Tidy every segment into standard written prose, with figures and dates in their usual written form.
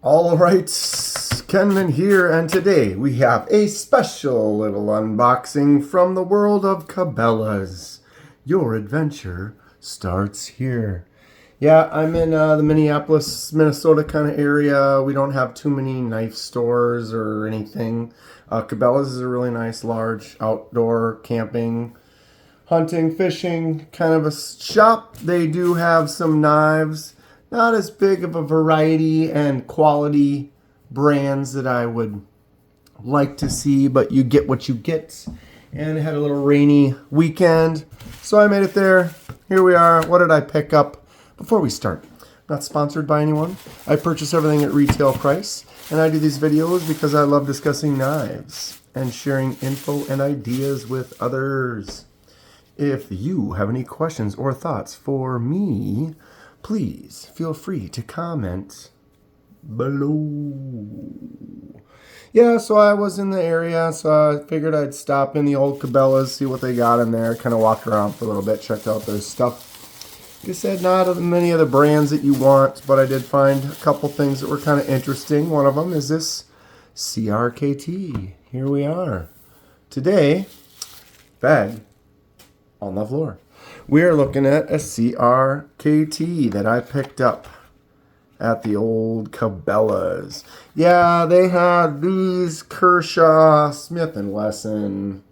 All right, Kenman here, and today we have a special little unboxing from the world of Cabelas. Your adventure starts here. Yeah, I'm in the Minneapolis, Minnesota kind of area. We don't have too many knife stores or anything. Cabelas is a really nice, large outdoor camping, hunting, fishing kind of a shop. They do have some knives. Not as big of a variety and quality brands that I would like to see, but you get what you get. And it had a little rainy weekend, so I made it there. Here we are. What did I pick up? Before we start, not sponsored by anyone. I purchase everything at retail price, and I do these videos because I love discussing knives and sharing info and ideas with others. If you have any questions or thoughts for me, please feel free to comment below. Yeah, so I was in the area, so I figured I'd stop in the old Cabelas, see what they got in there, kind of walked around for a little bit, checked out their stuff. Like I said, not many of the brands that you want, but I did find a couple things that were kind of interesting. One of them is this CRKT. Here we are. Today, bag on the floor. We are looking at a CRKT that I picked up at the old Cabelas. Yeah, they had these Kershaw, Smith & Wesson,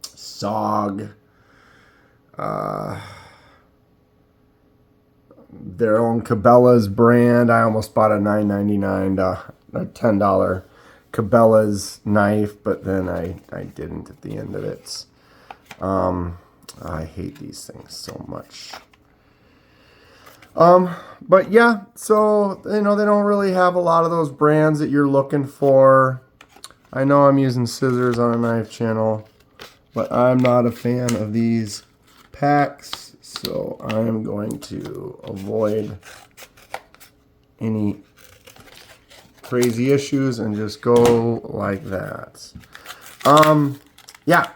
SOG, their own Cabelas brand. I almost bought a $9.99, a $10 Cabelas knife, but then I didn't at the end of it. I hate these things so much. But yeah, so, they don't really have a lot of those brands that you're looking for. I know I'm using scissors on a knife channel, but I'm not a fan of these packs, so I'm going to avoid any crazy issues and just go like that. Yeah.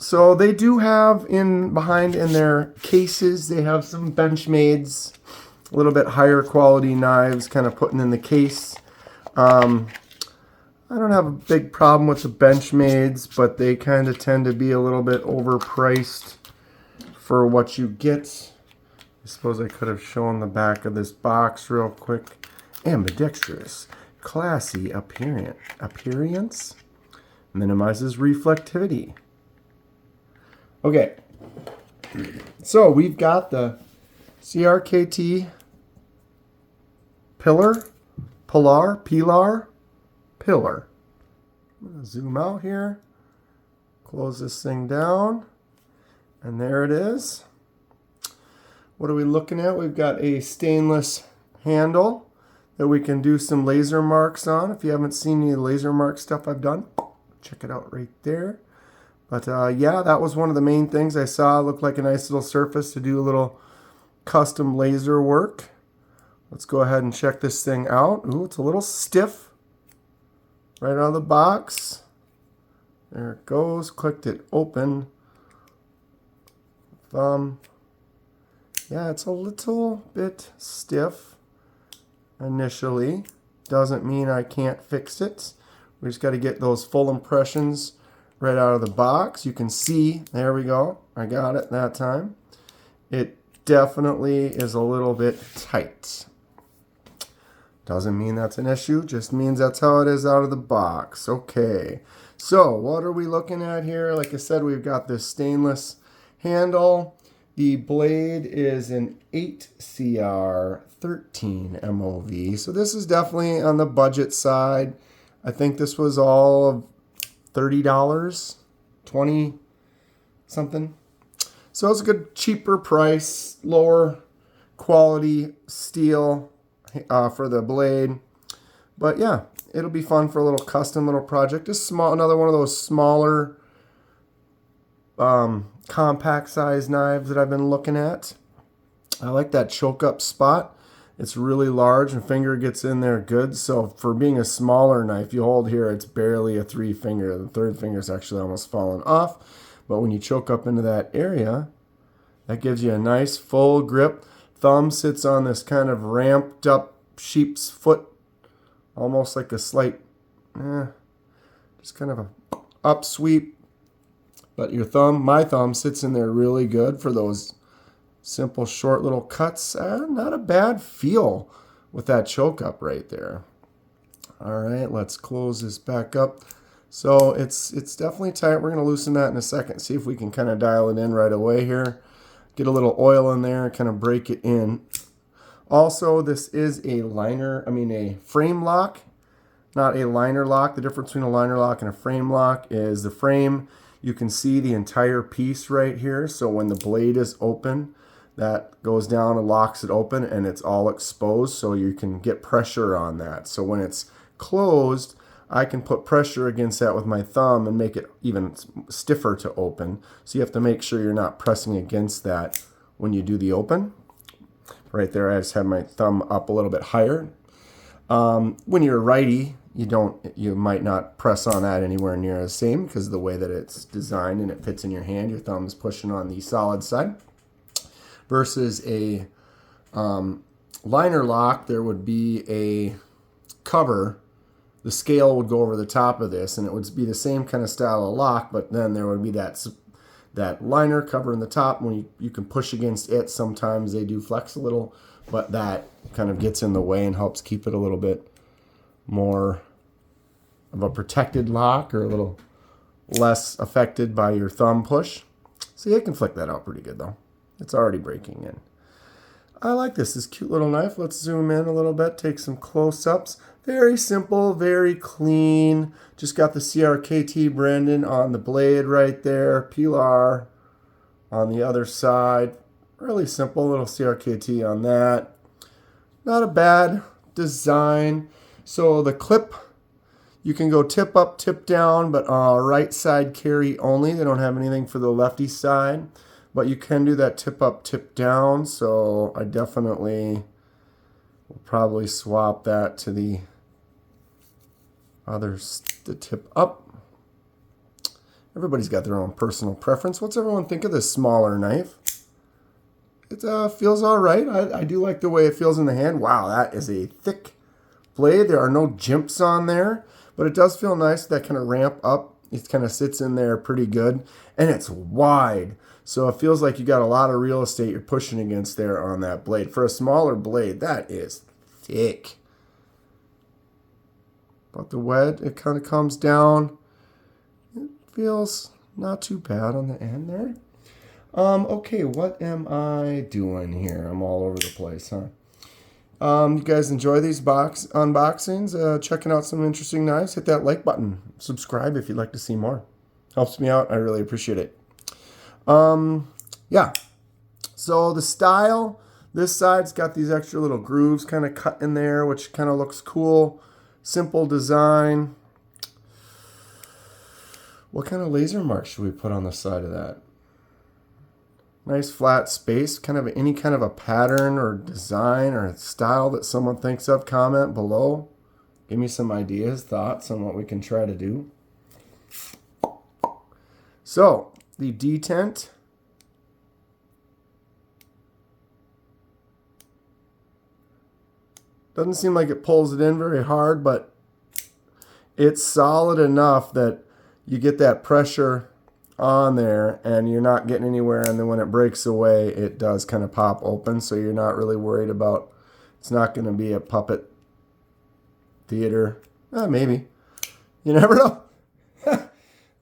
So they do have behind in their cases, they have some Benchmades, a little bit higher quality knives kind of putting in the case. I don't have a big problem with the Benchmades, but they kind of tend to be a little bit overpriced for what you get. I suppose I could have shown the back of this box real quick. Ambidextrous, classy appearance, minimizes reflectivity. Okay, so we've got the CRKT Pilar. I'm going to zoom out here, close this thing down, and there it is. What are we looking at? We've got a stainless handle that we can do some laser marks on. If you haven't seen any laser mark stuff I've done, check it out right there. But yeah, that was one of the main things I saw. It looked like a nice little surface to do a little custom laser work. Let's go ahead and check this thing out. Ooh, it's a little stiff right out of the box. There it goes. Clicked it open. Thumb. Yeah, it's a little bit stiff initially. Doesn't mean I can't fix it. We just got to get those full impressions right out of the box. You can see, there we go. I got it that time. It definitely is a little bit tight. Doesn't mean that's an issue, just means that's how it is out of the box. Okay, so what are we looking at here? Like I said, we've got this stainless handle. The blade is an 8CR 13 MOV. So this is definitely on the budget side. I think this was all of $30, 20 something. So it's a good cheaper price, lower quality steel for the blade. But yeah, it'll be fun for a little custom little project. Another one of those smaller compact size knives that I've been looking at. I like that choke up spot. It's really large and finger gets in there good. So for being a smaller knife, you hold here, it's barely a 3 finger. The third finger is actually almost fallen off. But when you choke up into that area, that gives you a nice full grip. Thumb sits on this kind of ramped up sheep's foot, almost like a slight, just kind of a up sweep. But your thumb, my thumb, sits in there really good for those simple, short little cuts. Not a bad feel with that choke up right there. All right, let's close this back up. So it's definitely tight. We're going to loosen that in a second. See if we can kind of dial it in right away here. Get a little oil in there and kind of break it in. Also, this is a frame lock, not a liner lock. The difference between a liner lock and a frame lock is the frame, you can see the entire piece right here. So when the blade is open, that goes down and locks it open and it's all exposed, so you can get pressure on that. So when it's closed, I can put pressure against that with my thumb and make it even stiffer to open. So you have to make sure you're not pressing against that when you do the open. Right there, I just have my thumb up a little bit higher. When you're a righty, you might not press on that anywhere near the same because of the way that it's designed and it fits in your hand. Your thumb is pushing on the solid side. Versus a liner lock, there would be a cover. The scale would go over the top of this, and it would be the same kind of style of lock, but then there would be that liner cover in the top. When you can push against it, sometimes they do flex a little, but that kind of gets in the way and helps keep it a little bit more of a protected lock, or a little less affected by your thumb push. So you can flick that out pretty good though. It's already breaking in. I like this cute little knife. Let's zoom in a little bit, take some close-ups. Very simple, very clean. Just got the CRKT branding on the blade right there. Pilar on the other side. Really simple little CRKT on that. Not a bad design. So the clip, you can go tip up, tip down, but right side carry only. They don't have anything for the lefty side. But you can do that tip up, tip down. So I definitely will probably swap that to the tip up. Everybody's got their own personal preference. What's everyone think of this smaller knife? It feels all right. I do like the way it feels in the hand. Wow, that is a thick blade. There are no jimps on there, but it does feel nice. That kind of ramp up. It kind of sits in there pretty good, and it's wide. So it feels like you got a lot of real estate you're pushing against there on that blade. For a smaller blade, that is thick. But the wet, it kind of comes down. It feels not too bad on the end there. Okay, what am I doing here? I'm all over the place, huh? You guys enjoy these unboxings? Checking out some interesting knives? Hit that like button. Subscribe if you'd like to see more. Helps me out. I really appreciate it. Yeah. So the style, this side's got these extra little grooves kind of cut in there, which kind of looks cool. Simple design. What kind of laser mark should we put on the side of that? Nice flat space, kind of any kind of a pattern or design or style that someone thinks of. Comment below. Give me some ideas, thoughts on what we can try to do. So, the detent. Doesn't seem like it pulls it in very hard, but it's solid enough that you get that pressure on there and you're not getting anywhere, and then when it breaks away it does kind of pop open, so you're not really worried about, it's not going to be a puppet theater. Maybe. You never know.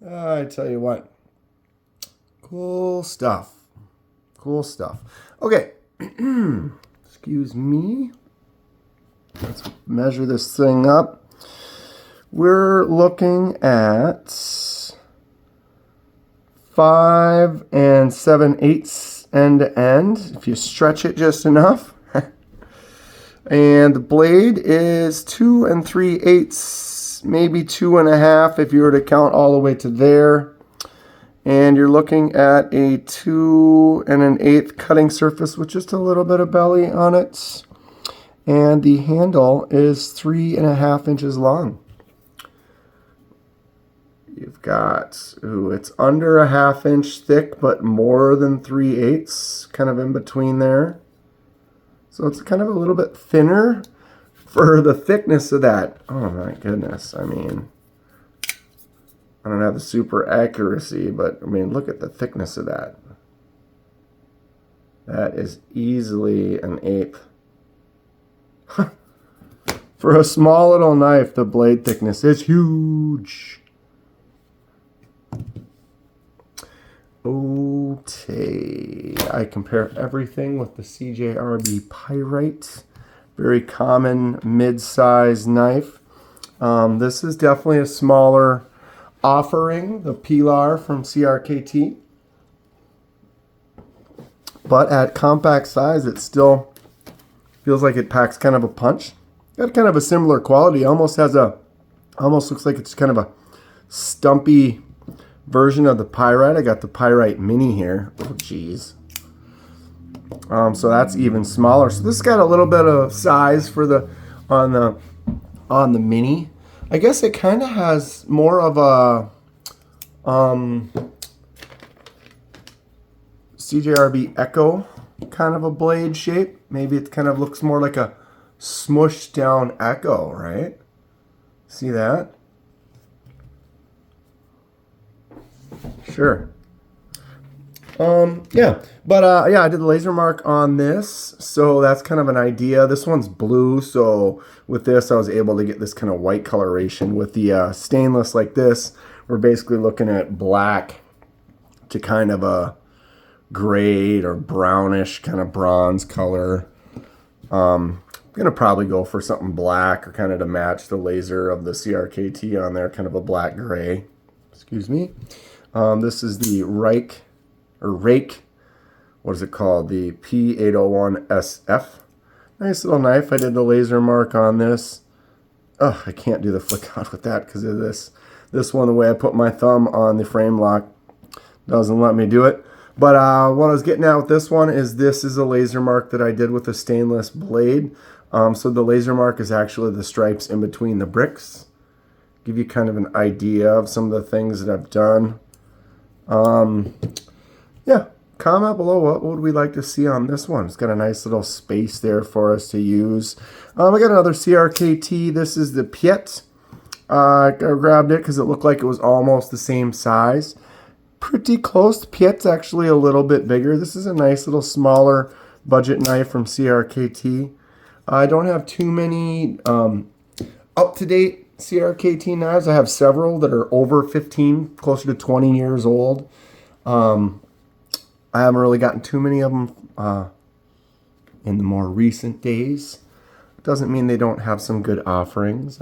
I tell you what. Cool stuff. Cool stuff. Okay. Excuse me. Let's measure this thing up. We're looking at 5 7/8 end to end, if you stretch it just enough. And the blade is 2 3/8, maybe 2.5 if you were to count all the way to there. And you're looking at a 2 1/8 cutting surface with just a little bit of belly on it. And the handle is 3.5 inches long. You've got, it's under a 1/2 inch thick, but more than 3/8, kind of in between there. So it's kind of a little bit thinner for the thickness of that. Oh my goodness. I mean, I don't have the super accuracy, but I mean, look at the thickness of that. That is easily an eighth. For a small little knife, the blade thickness is huge. Okay, I compare everything with the CRKT Pyrite. Very common mid-size knife. This is definitely a smaller offering, the Pilar from CRKT. But at compact size, it still feels like it packs kind of a punch. Got kind of a similar quality. Almost looks like it's kind of a stumpy version of the Pyrite. I got the Pyrite Mini here. Oh, geez. So that's even smaller. So this got a little bit of size for the on the Mini. I guess it kind of has more of a CRKT Echo kind of a blade shape. Maybe it kind of looks more like a smushed down Echo, right? See that? Sure. Yeah, but yeah, I did the laser mark on this, so that's kind of an idea. This one's blue, so with this I was able to get this kind of white coloration. With the stainless like this, we're basically looking at black to kind of a gray or brownish kind of bronze color. I'm gonna probably go for something black or kind of to match the laser of the CRKT on there, kind of a black gray. Excuse me. This is the Rake, what is it called? The P801SF. Nice little knife. I did the laser mark on this. Oh, I can't do the flick out with that because of this. This one, the way I put my thumb on the frame lock doesn't let me do it. But what I was getting at with this one is this is a laser mark that I did with a stainless blade. So the laser mark is actually the stripes in between the bricks. Give you kind of an idea of some of the things that I've done. Yeah, comment below what would we like to see on this one. It's got a nice little space there for us to use. I got another CRKT. This is the Piet. I grabbed it because it looked like it was almost the same size. Pretty close. Piet's actually a little bit bigger. This is a nice little smaller budget knife from CRKT. I don't have too many up-to-date CRKT knives. I have several that are over 15, closer to 20 years old. I haven't really gotten too many of them in the more recent days. Doesn't mean they don't have some good offerings.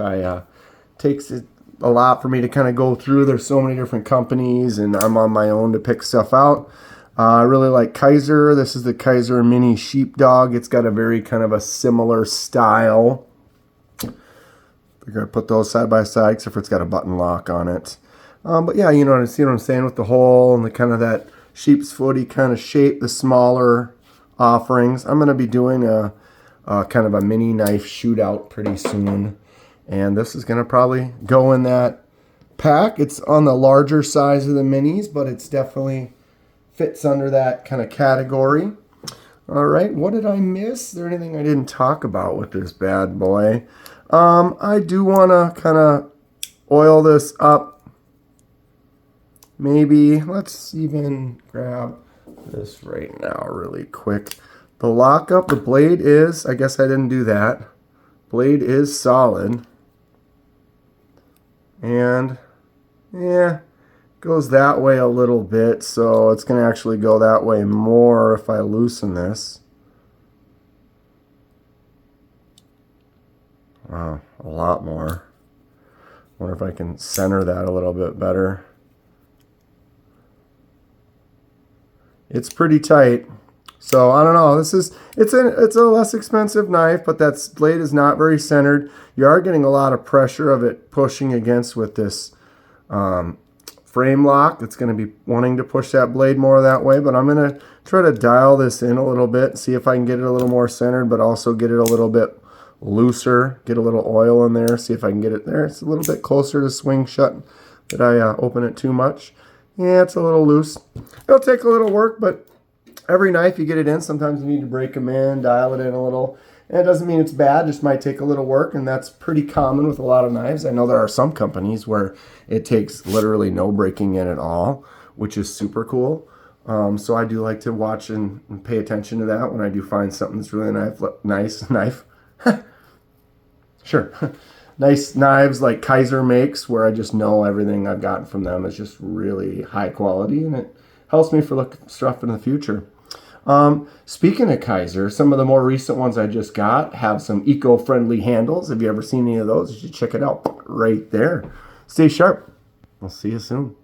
Takes it a lot for me to kind of go through. There's so many different companies, and I'm on my own to pick stuff out. I really like Kaiser. This is the Kaiser Mini Sheepdog. It's got a very kind of a similar style. We're going to put those side by side, except for it's got a button lock on it. But yeah, you know what I'm saying with the hole and the kind of that sheep's footy kind of shape, the smaller offerings. I'm going to be doing a kind of a mini knife shootout pretty soon. And this is going to probably go in that pack. It's on the larger size of the minis, but it's definitely fits under that kind of category. All right, what did I miss? Is there anything I didn't talk about with this bad boy? I do want to kind of oil this up. Maybe, let's even grab this right now really quick. The lockup, the blade is, I guess I didn't do that. Blade is solid. And, yeah, goes that way a little bit, so it's going to actually go that way more if I loosen this. Wow, a lot more. Wonder if I can center that a little bit better. It's pretty tight. So I don't know. It's a less expensive knife, but that blade is not very centered. You are getting a lot of pressure of it pushing against with this frame lock. It's going to be wanting to push that blade more that way, but I'm going to try to dial this in a little bit, see if I can get it a little more centered, but also get it a little bit looser. Get a little oil in there, see if I can get it there. It's a little bit closer to swing shut. Did I open it too much? Yeah, it's a little loose. It'll take a little work, but every knife you get it in, sometimes you need to break them in, dial it in a little. And it doesn't mean it's bad, just might take a little work, and that's pretty common with a lot of knives. I know there are some companies where it takes literally no breaking in at all, which is super cool. So I do like to watch and pay attention to that when I do find something that's really nice knife. Sure. Nice knives like Kaiser makes, where I just know everything I've gotten from them is just really high quality, and it helps me for stuff in the future. Speaking of Kaiser, some of the more recent ones I just got have some eco-friendly handles. Have you ever seen any of those? You should check it out right there. Stay sharp. I'll see you soon.